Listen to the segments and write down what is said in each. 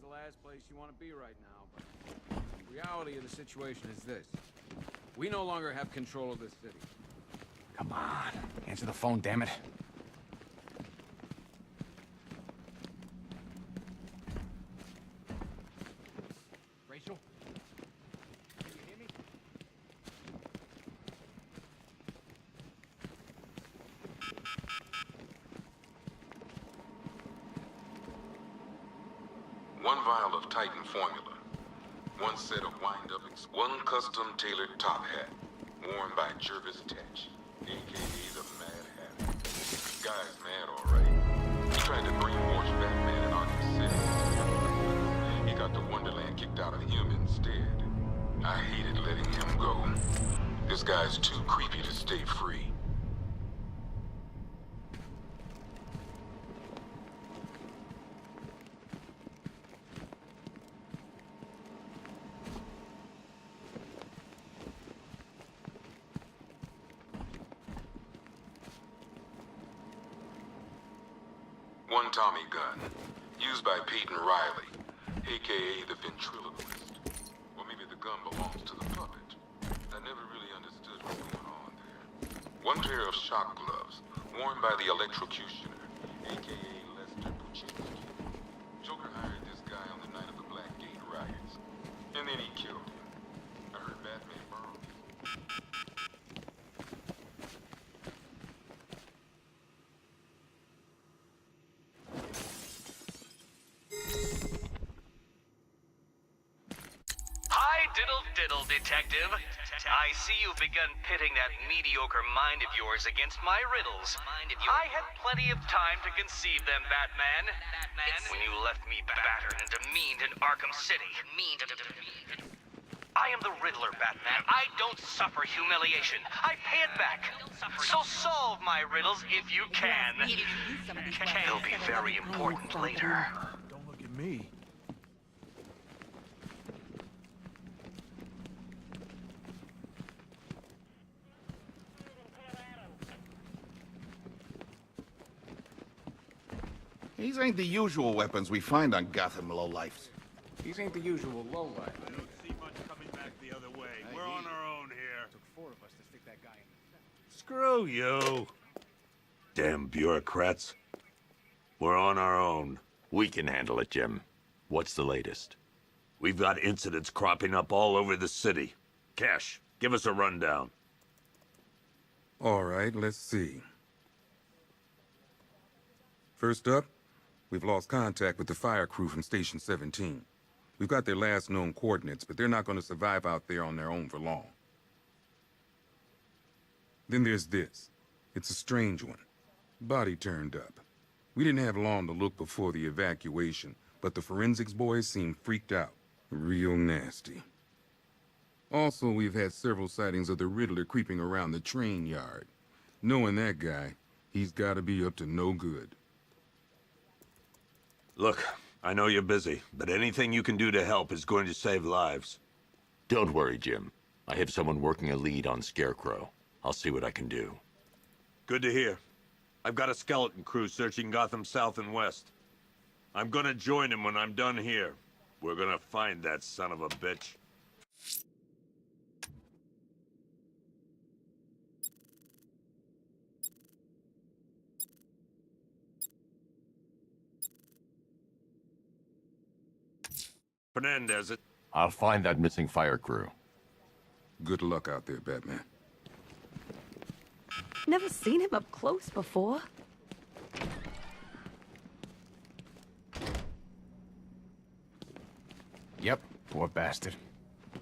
the last place you want to be right now, but the reality of the situation is this. We no longer have control of this city. Come on. Answer the phone, damn it. Rachel? Can you hear me? One vial of Titan formula. One set of wind-up, one custom-tailored top hat, worn by Jervis Tetch, a.k.a. the Mad Hatter. Guy's mad, all right. He tried to brainwash Batman in Arkham City. He got the Wonderland kicked out of him instead. I hated letting him go. This guy's too creepy to stay free. One Tommy gun, used by Peyton Riley, a.k.a. the ventriloquist. Or maybe the gun belongs to the puppet. I never really understood what's going on there. One pair of shock gloves, worn by the electrocutioner, a.k.a. Lester Puchinsky. Joker hired this guy on the night of the Blackgate riots, and then he killed him. I heard Batman borrowed these. Diddle, detective. I see you've begun pitting that mediocre mind of yours against my riddles. I had plenty of time to conceive them, Batman. When you left me battered and demeaned in Arkham City. I am the Riddler, Batman. I don't suffer humiliation. I pay it back. So solve my riddles if you can. They'll be very important later. Don't look at me. These ain't the usual weapons we find on Gotham lowlifes. These ain't the usual lowlife. I don't see much coming back the other way. We're on our own here. Took 4 of us to stick that guy in the center. Screw you. Damn bureaucrats. We're on our own. We can handle it, Jim. What's the latest? We've got incidents cropping up all over the city. Cash, give us a rundown. All right, let's see. First up, we've lost contact with the fire crew from Station 17. We've got their last known coordinates, but they're not going to survive out there on their own for long. Then there's this. It's a strange one. Body turned up. We didn't have long to look before the evacuation, but the forensics boys seemed freaked out. Real nasty. Also, we've had several sightings of the Riddler creeping around the train yard. Knowing that guy, he's got to be up to no good. Look, I know you're busy, but anything you can do to help is going to save lives. Don't worry, Jim. I have someone working a lead on Scarecrow. I'll see what I can do. Good to hear. I've got a skeleton crew searching Gotham South and West. I'm gonna join him when I'm done here. We're gonna find that son of a bitch. Fernandez, it. I'll find that missing fire crew. Good luck out there, Batman. Never seen him up close before. Yep, poor bastard.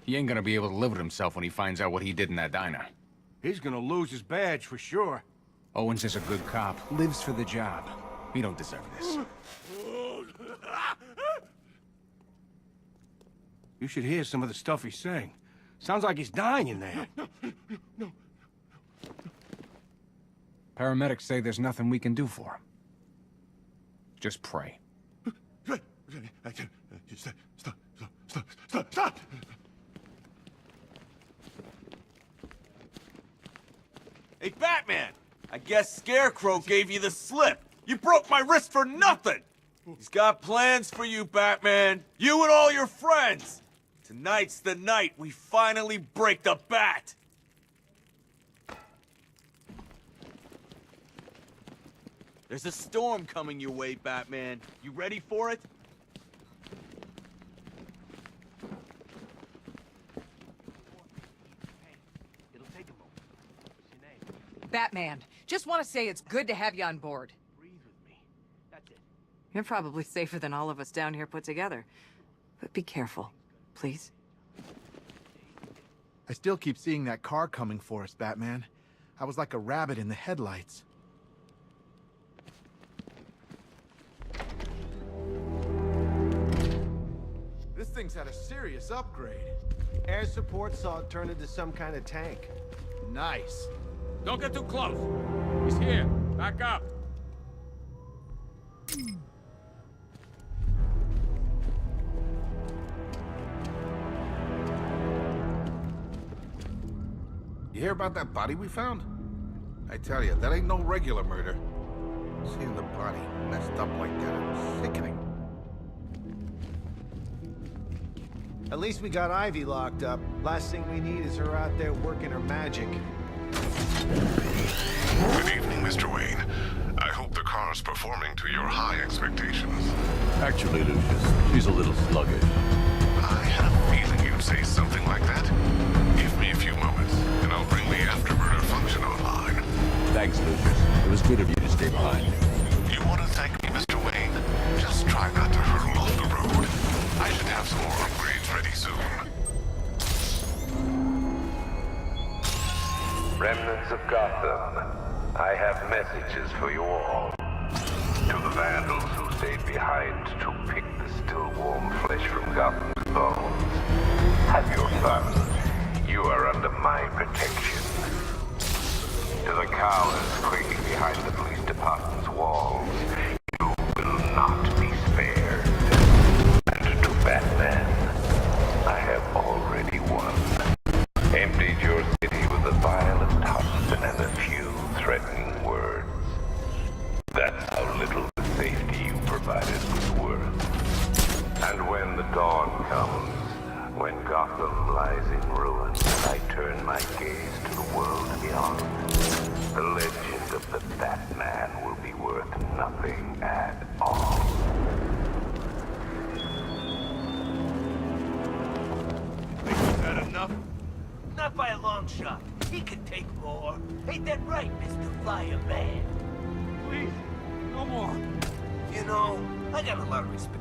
He ain't gonna be able to live with himself when he finds out what he did in that diner. He's gonna lose his badge for sure. Owens is a good cop, lives for the job. He don't deserve this. You should hear some of the stuff he's saying. Sounds like he's dying in there. No. Paramedics say there's nothing we can do for him. Just pray. Stop! Hey, Batman! I guess Scarecrow gave you the slip. You broke my wrist for nothing! He's got plans for you, Batman. You and all your friends. Tonight's the night we finally break the bat. There's a storm coming your way, Batman. You ready for it? Batman, just want to say it's good to have you on board. You're probably safer than all of us down here put together. But be careful, please. I still keep seeing that car coming for us, Batman. I was like a rabbit in the headlights. This thing's had a serious upgrade. Air support saw it turn into some kind of tank. Nice. Don't get too close. He's here. Back up. You hear about that body we found? I tell you, that ain't no regular murder. Seeing the body messed up like that, it was sickening. At least we got Ivy locked up. Last thing we need is her out there working her magic. Good evening, Mr. Wayne. I hope the car's performing to your high expectations. Actually, Lucius, she's a little sluggish. I had a feeling you'd say something like that. Give me a few moments, and I'll bring the afterburner function online. Thanks, Lucius. It was good of you to stay behind. You want to thank me, Mr. Wayne? Just try not to hurtle off the road. I should have some more upgrades ready soon. Remnants of Gotham, I have messages for you all. To the vandals who stayed behind to pick the still warm flesh from Gotham's bones, have your fun. You are under my protection. To the cowards quaking behind the police department's walls, you will not be spared. And to Batman, I have already won. Emptied your city with a violent husband and a few threatening words. That's how little the safety you provided was worth. And when the dawn comes, when Gotham lies in ruins, and I turn my gaze to the world beyond, the legend of the Batman will be worth nothing at all. Is that enough? Not by a long shot. He can take more. Ain't that right, Mr. Fireman? Please, no more. You know, I got a lot of respect.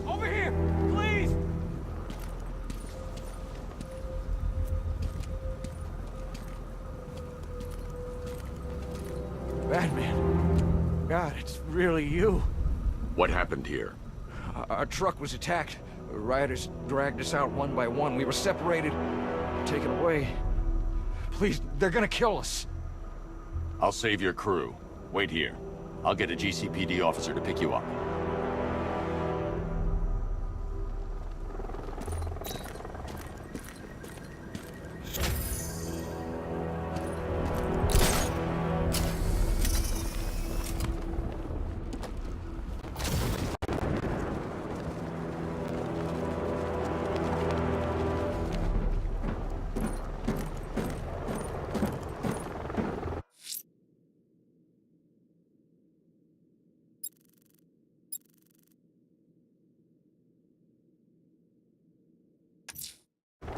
Over here, please! Batman. God, it's really you. What happened here? Our truck was attacked. Rioters dragged us out one by one. We were separated, taken away. Please, they're gonna kill us. I'll save your crew. Wait here. I'll get a GCPD officer to pick you up.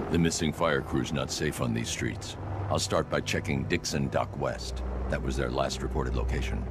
The missing fire crew's not safe on these streets. I'll start by checking Dixon Dock West. That was their last reported location.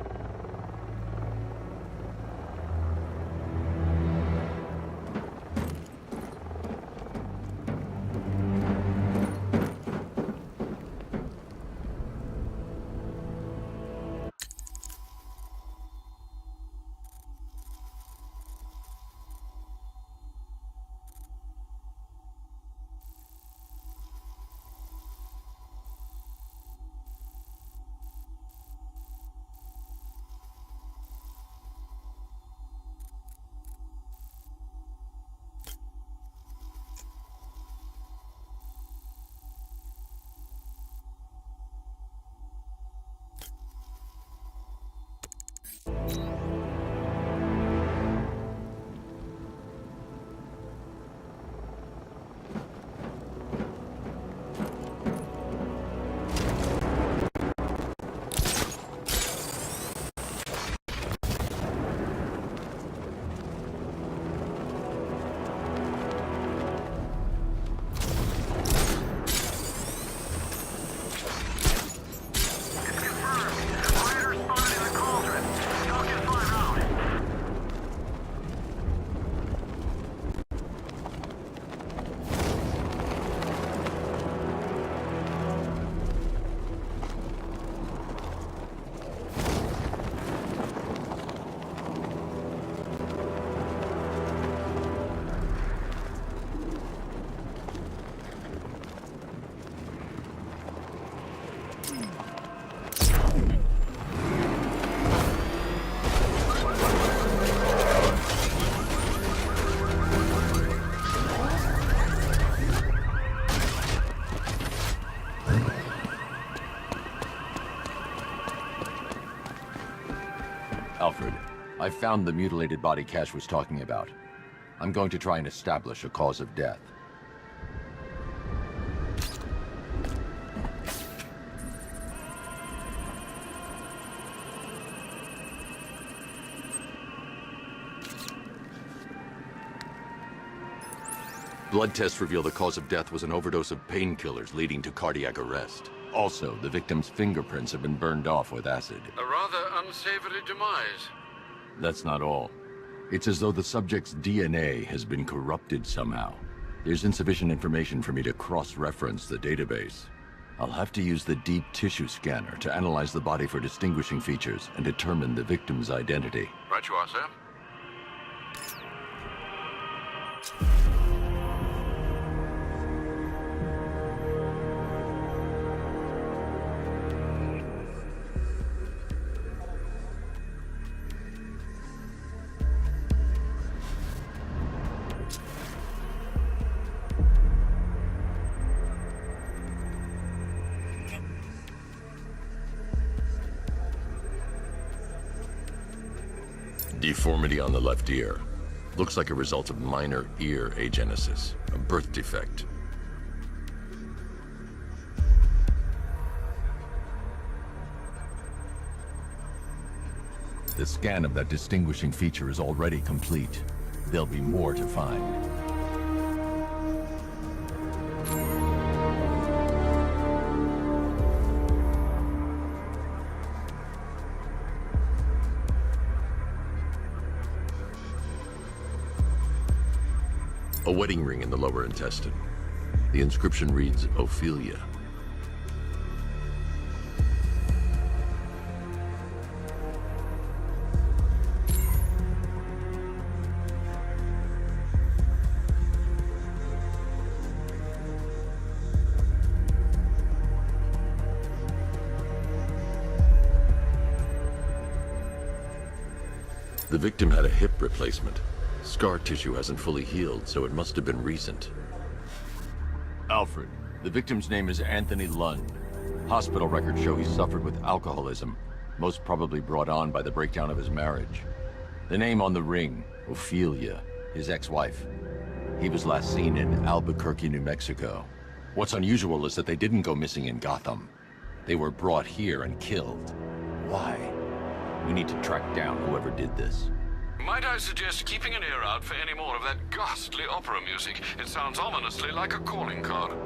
Alfred, I found the mutilated body Cash was talking about. I'm going to try and establish a cause of death. Blood tests reveal the cause of death was an overdose of painkillers leading to cardiac arrest. Also, the victim's fingerprints have been burned off with acid. A rather unsavory demise. That's not all. It's as though the subject's DNA has been corrupted somehow. There's insufficient information for me to cross-reference the database. I'll have to use the deep tissue scanner to analyze the body for distinguishing features and determine the victim's identity. Right you are, sir. Deformity on the left ear. Looks like a result of minor ear agenesis, a birth defect. The scan of that distinguishing feature is already complete. There'll be more to find. A wedding ring in the lower intestine. The inscription reads, Ophelia. The victim had a hip replacement. Scar tissue hasn't fully healed, so it must have been recent. Alfred, the victim's name is Anthony Lund. Hospital records show he suffered with alcoholism, most probably brought on by the breakdown of his marriage. The name on the ring, Ophelia, his ex-wife. He was last seen in Albuquerque, New Mexico. What's unusual is that they didn't go missing in Gotham. They were brought here and killed. Why? We need to track down whoever did this. Might I suggest keeping an ear out for any more of that ghastly opera music? It sounds ominously like a calling card.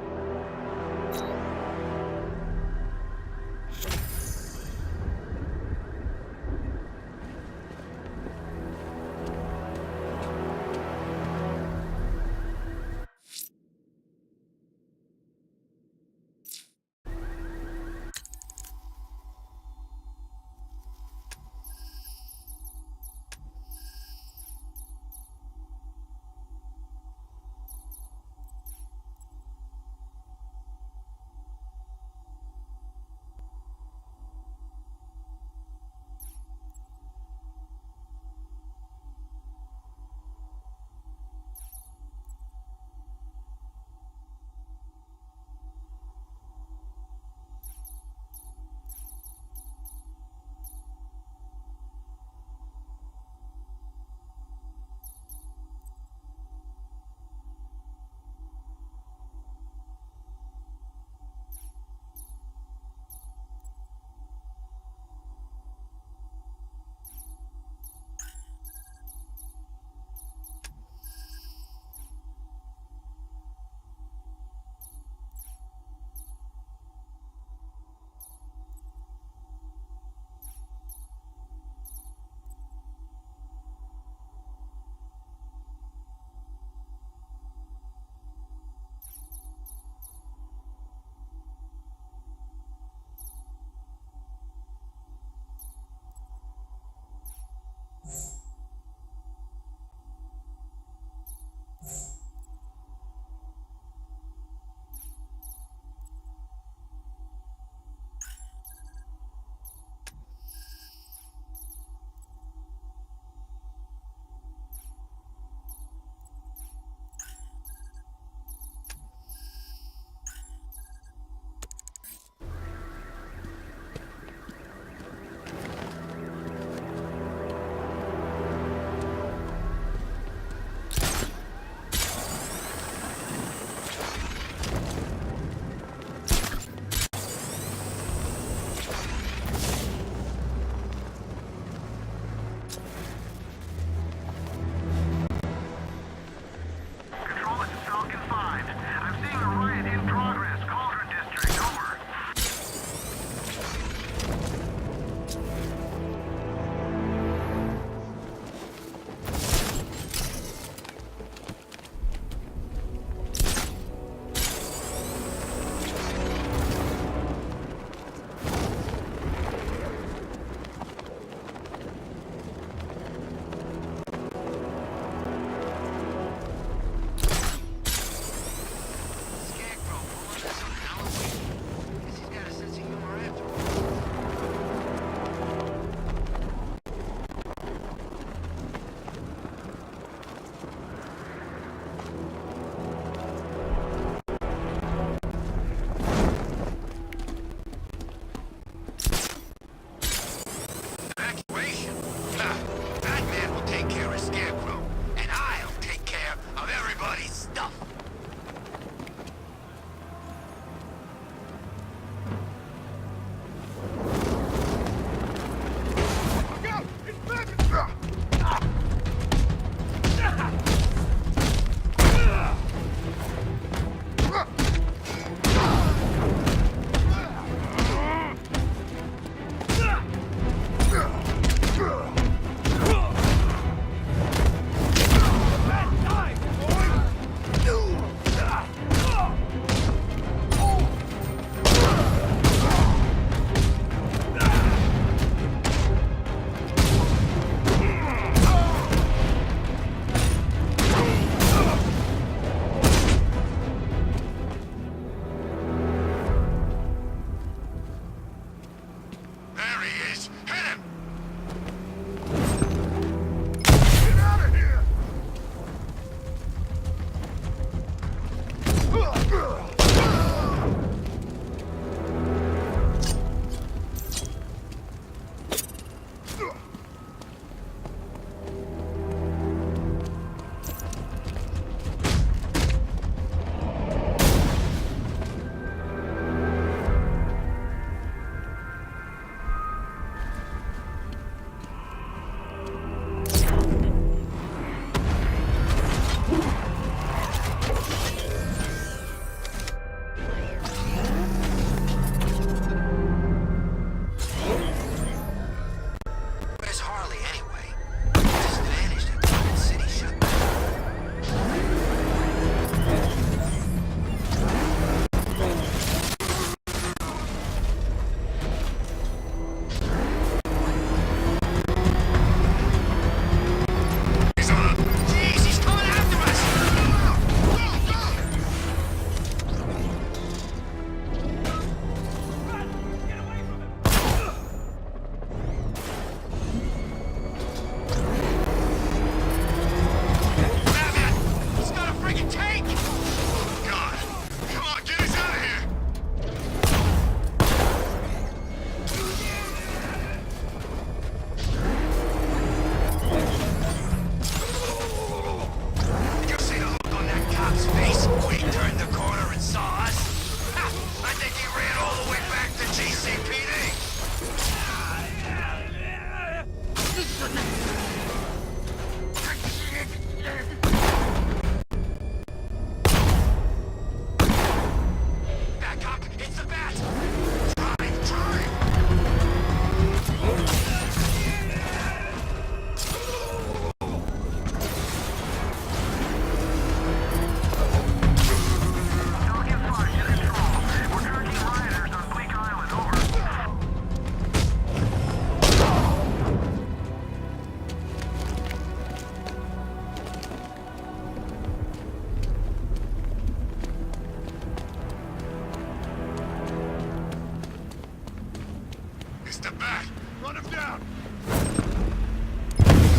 down!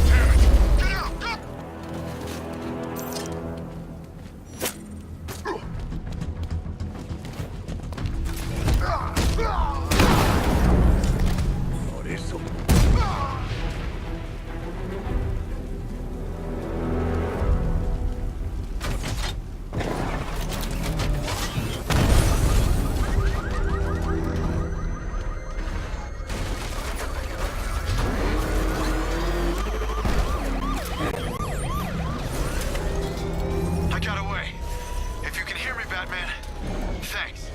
Damn it! Get out! Go! Por eso. I got away. If you can hear me, Batman, thanks.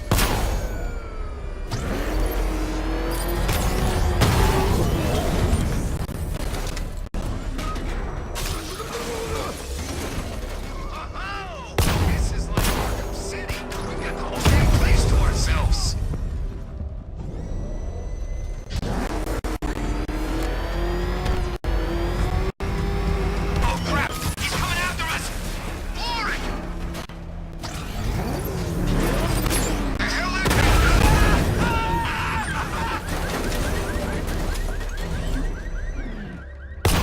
This is like Arkham City. We got the whole damn place to ourselves. Oh crap! He's coming after us! Boring! The hell is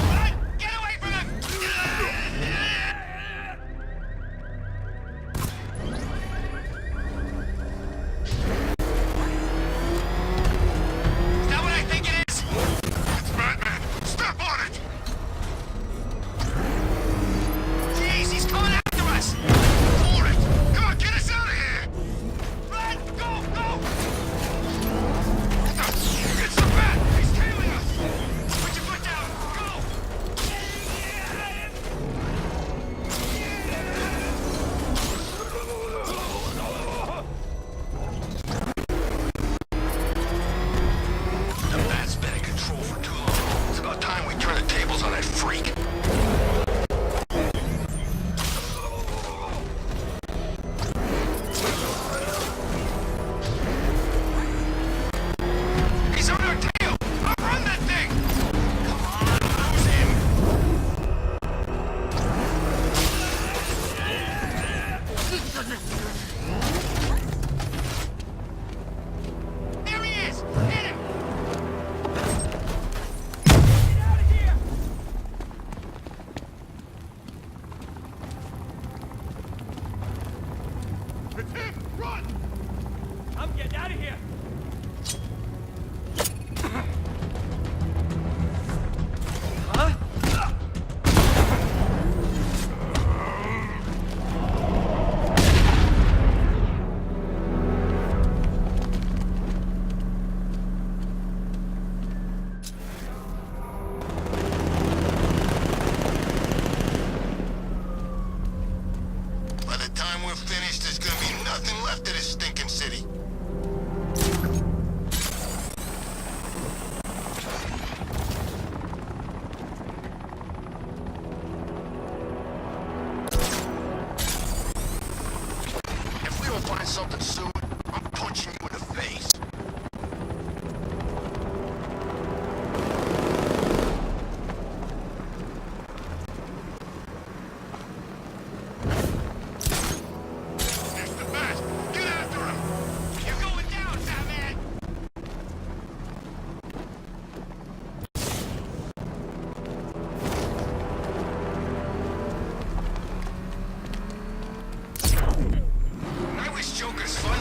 Run! Get away from him! Is that what I think it is? It's Batman! Step on it! Jeez, he's coming after us! For it! Come on, get us out of here! Run! Go! Go! It's the bat! He's tailing us! Put your foot down! Go! The bat's been in control for too long. It's about time we turn the tables on that freak. He's on our tail! Outrun that thing! Come on, lose him! There he is! Hit him! Get out of here! It's him! Run! I'm getting out of here! Huh? By the time we're finished, there's gonna be nothing left of this stinking city. If we don't find something soon, I'm punching you in the face. There's the bat! Get after him! You're going down, Batman! I wish Joker's fun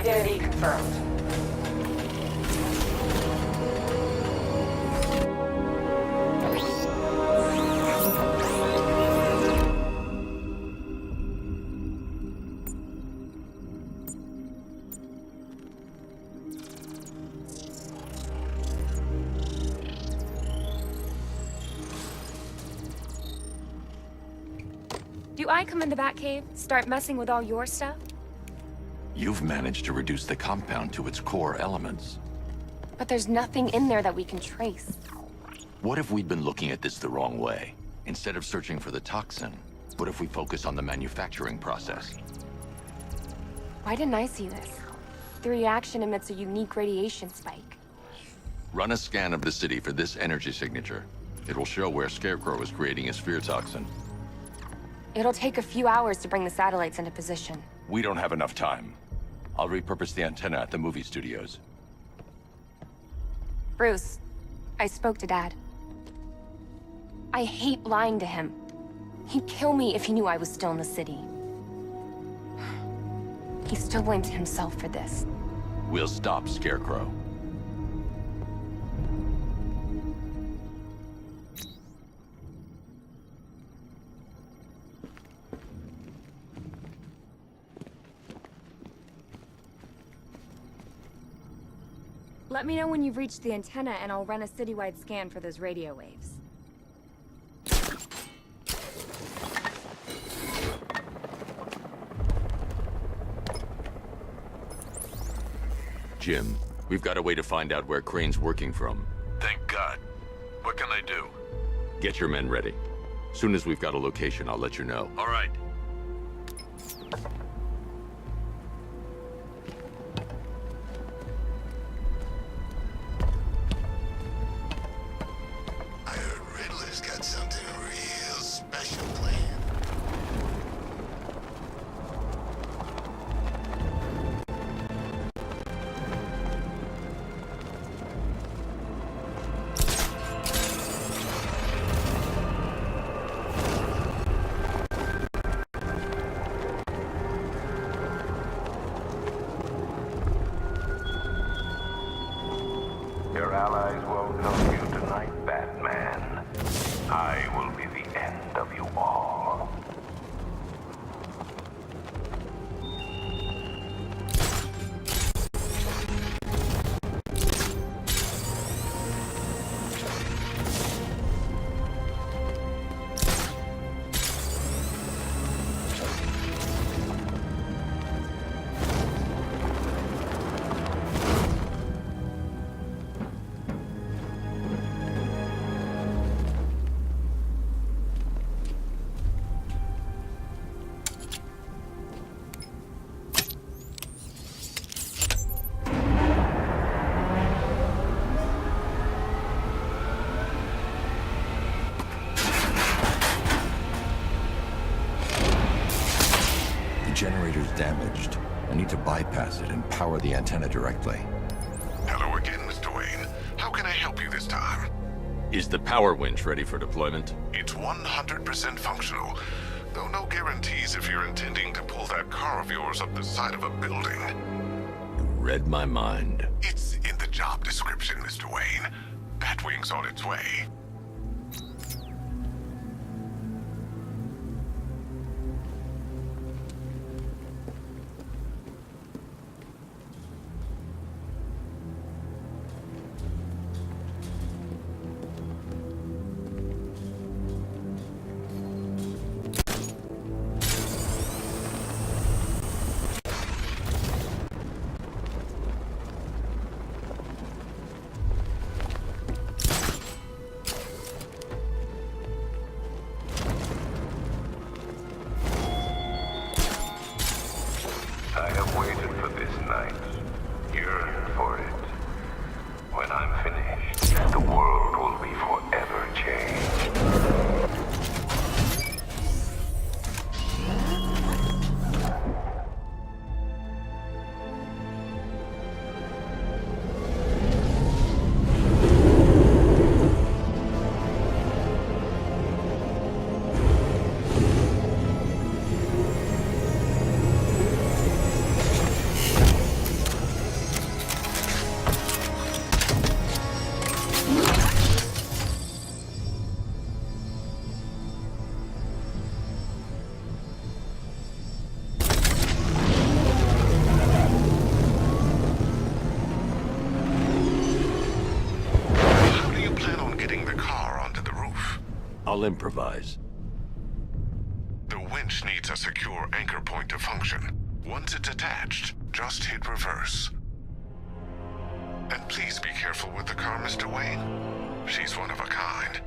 Identity confirmed. Do I come in the Batcave, start messing with all your stuff? You've managed to reduce the compound to its core elements. But there's nothing in there that we can trace. What if we'd been looking at this the wrong way? Instead of searching for the toxin, what if we focus on the manufacturing process? Why didn't I see this? The reaction emits a unique radiation spike. Run a scan of the city for this energy signature. It will show where Scarecrow is creating his fear toxin. It'll take a few hours to bring the satellites into position. We don't have enough time. I'll repurpose the antenna at the movie studios. Bruce, I spoke to Dad. I hate lying to him. He'd kill me if he knew I was still in the city. He still blames himself for this. We'll stop Scarecrow. Let me know when you've reached the antenna and I'll run a citywide scan for those radio waves. Jim, we've got a way to find out where Crane's working from. Thank God. What can I do? Get your men ready. Soon as we've got a location, I'll let you know. All right. Your allies won't know you tonight, Batman. I will be the end of you all. Generator's damaged. I need to bypass it and power the antenna directly. Hello again, Mr. Wayne. How can I help you this time? Is the power winch ready for deployment? It's 100% functional, though no guarantees if you're intending to pull that car of yours up the side of a building. You read my mind. It's in the job description, Mr. Wayne. Batwing's on its way. I have waited for this night, yearned for it. When I'm finished, the world will be forever changed. I'll improvise. The winch needs a secure anchor point to function. Once it's attached, just hit reverse. And please be careful with the car, Mr. Wayne. She's one of a kind.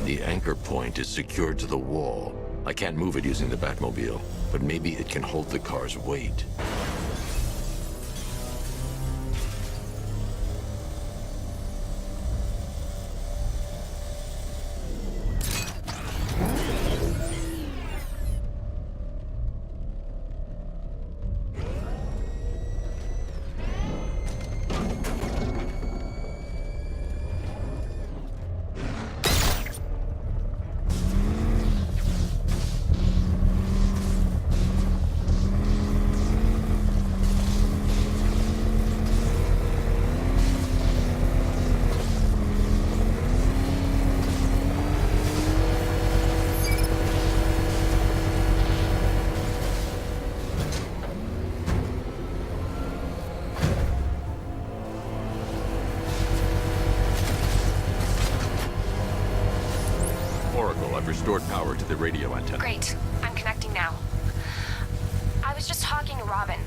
The anchor point is secured to the wall. I can't move it using the Batmobile, but maybe it can hold the car's weight. I've restored power to the radio antenna. Great. I'm connecting now. I was just talking to Robin.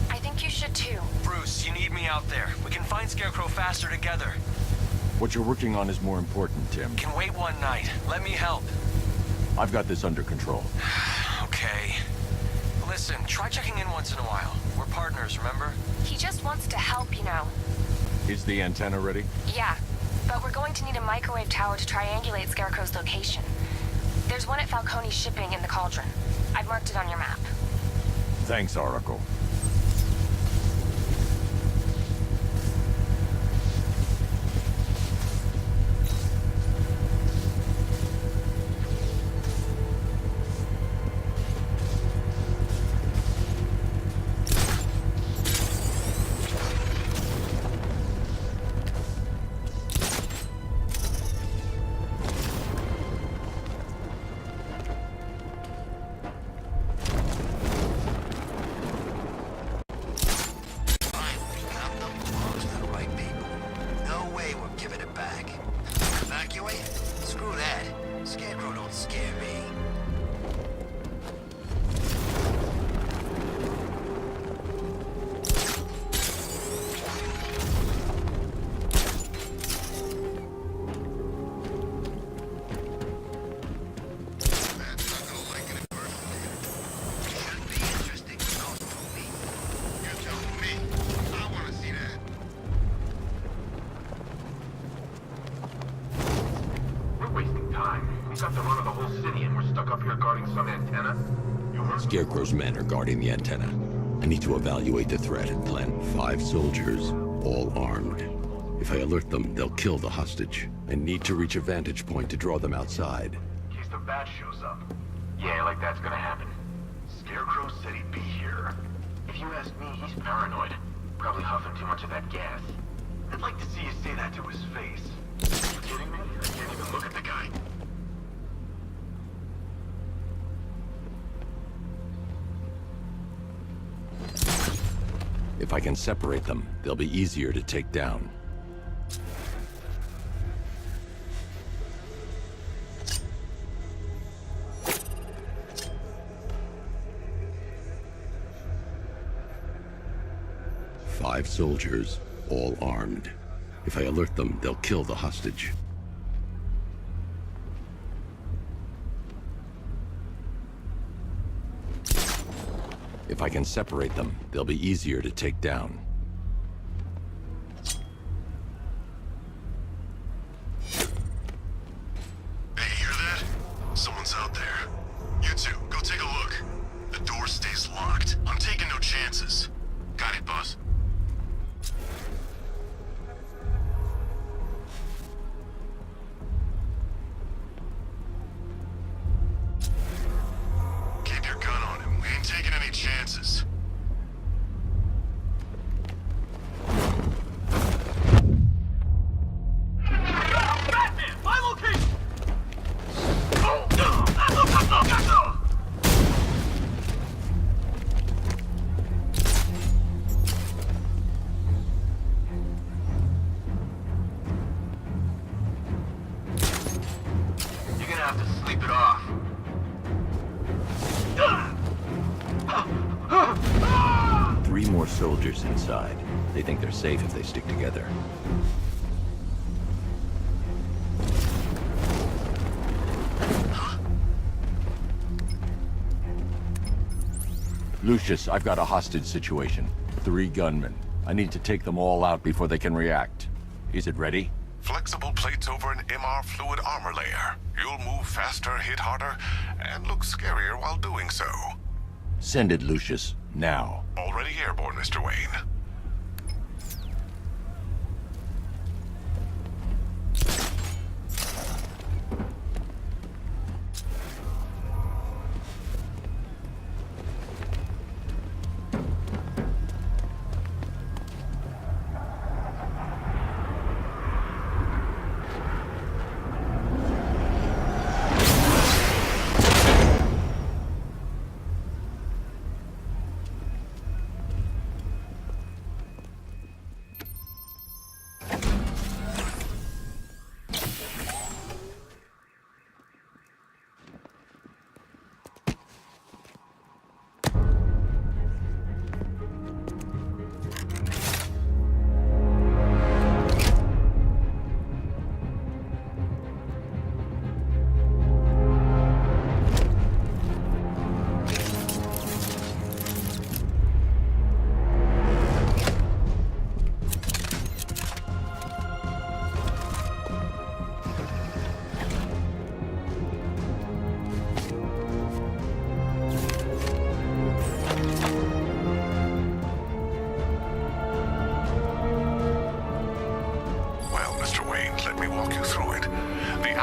I think you should too. Bruce, you need me out there. We can find Scarecrow faster together. What you're working on is more important, Tim. Can wait one night. Let me help. I've got this under control. Okay. Listen, try checking in once in a while. We're partners, remember? He just wants to help, you know. Is the antenna ready? Yeah, but we're going to need a microwave tower to triangulate Scarecrow's location. There's one at Falcone's shipping in the Cauldron. I've marked it on your map. Thanks, Oracle. Scarecrow's men are guarding the antenna. I need to evaluate the threat and plant 5 soldiers, all armed. If I alert them, they'll kill the hostage. I need to reach a vantage point to draw them outside. In case the bat shows up. Yeah, like that's gonna happen. Scarecrow said he'd be here. If you ask me, he's paranoid. Probably huffing too much of that gas. I'd like to see you say that to his face. Are you kidding me? I can't even look at the guy. If I can separate them, they'll be easier to take down. Five soldiers, all armed. If I alert them, they'll kill the hostage. If I can separate them, they'll be easier to take down. Hey, you hear that? Someone's out there. You two, go take a look. The door stays locked. I'm taking no chances. Got it, boss. Keep your gun on him. We ain't taking any chances. Batman! My location! You're gonna have to sleep it off. Three more soldiers inside. They think they're safe if they stick together. Lucius, I've got a hostage situation. 3 gunmen. I need to take them all out before they can react. Is it ready? Flexible plates over an MR fluid armor layer. You'll move faster, hit harder, and look scarier while doing so. Send it, Lucius. Now. Already airborne, Mr. Wayne.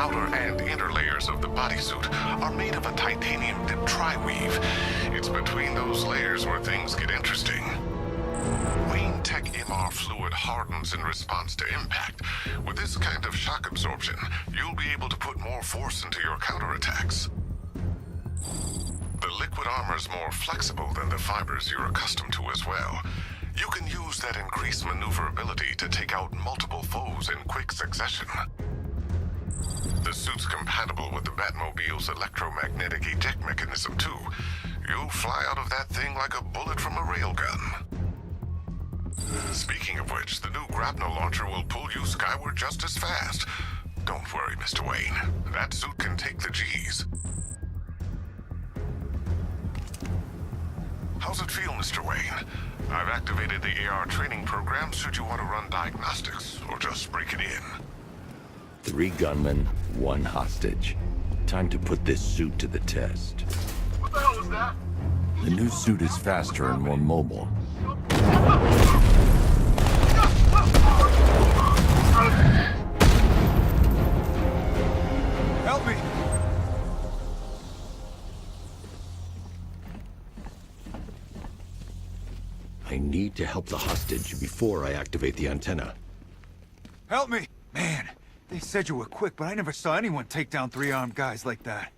outer and inner layers of the bodysuit are made of a titanium-dipped tri-weave. It's between those layers where things get interesting. Wayne Tech MR fluid hardens in response to impact. With this kind of shock absorption, you'll be able to put more force into your counterattacks. The liquid armor's more flexible than the fibers you're accustomed to as well. You can use that increased maneuverability to take out multiple foes in quick succession. The suit's compatible with the Batmobile's electromagnetic eject mechanism, too. You'll fly out of that thing like a bullet from a railgun. Speaking of which, the new grapnel launcher will pull you skyward just as fast. Don't worry, Mr. Wayne. That suit can take the G's. How's it feel, Mr. Wayne? I've activated the AR training program should you want to run diagnostics, or just break it in. 3 gunmen, 1 hostage. Time to put this suit to the test. What the hell was that? The new suit is faster and more mobile. Help me! I need to help the hostage before I activate the antenna. Help me! Man, they said you were quick, but I never saw anyone take down 3 armed guys like that.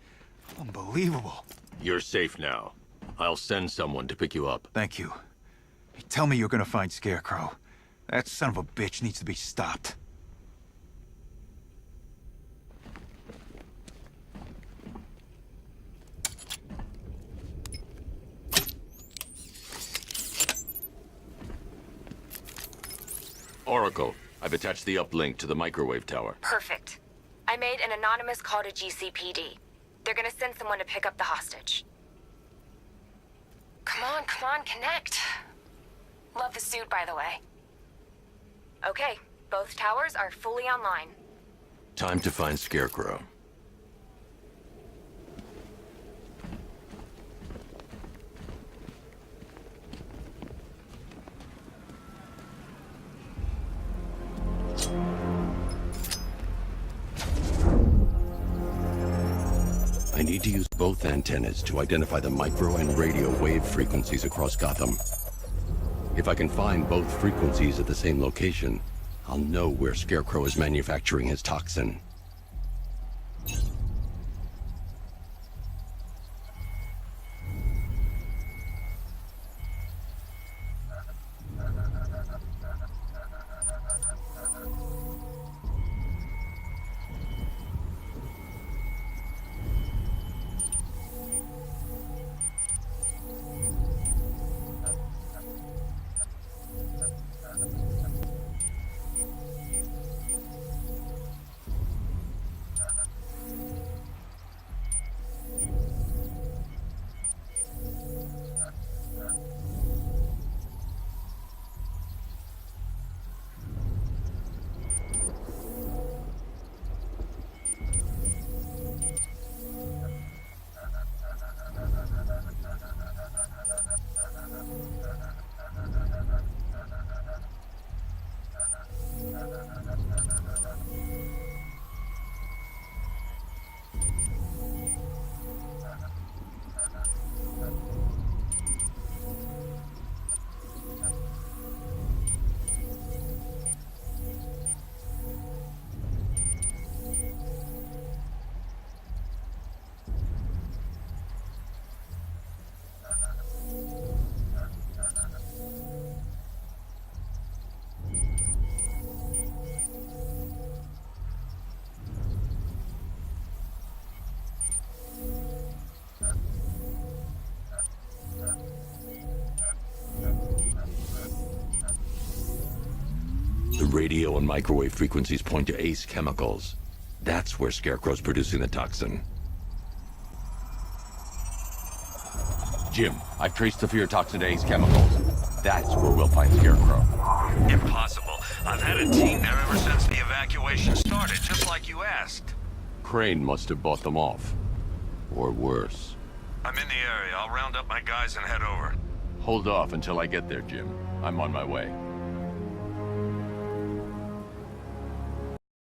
Unbelievable. You're safe now. I'll send someone to pick you up. Thank you. Tell me you're gonna find Scarecrow. That son of a bitch needs to be stopped. Oracle, I've attached the uplink to the microwave tower. Perfect. I made an anonymous call to GCPD. They're gonna send someone to pick up the hostage. Come on, connect. Love the suit, by the way. Okay, both towers are fully online. Time to find Scarecrow. I need to use both antennas to identify the micro and radio wave frequencies across Gotham. If I can find both frequencies at the same location, I'll know where Scarecrow is manufacturing his toxin. The radio and microwave frequencies point to Ace Chemicals. That's where Scarecrow's producing the toxin. Jim, I've traced the fear toxin to Ace Chemicals. That's where we'll find Scarecrow. Impossible. I've had a team there ever since the evacuation started, just like you asked. Crane must have bought them off. Or worse. I'm in the area. I'll round up my guys and head over. Hold off until I get there, Jim. I'm on my way.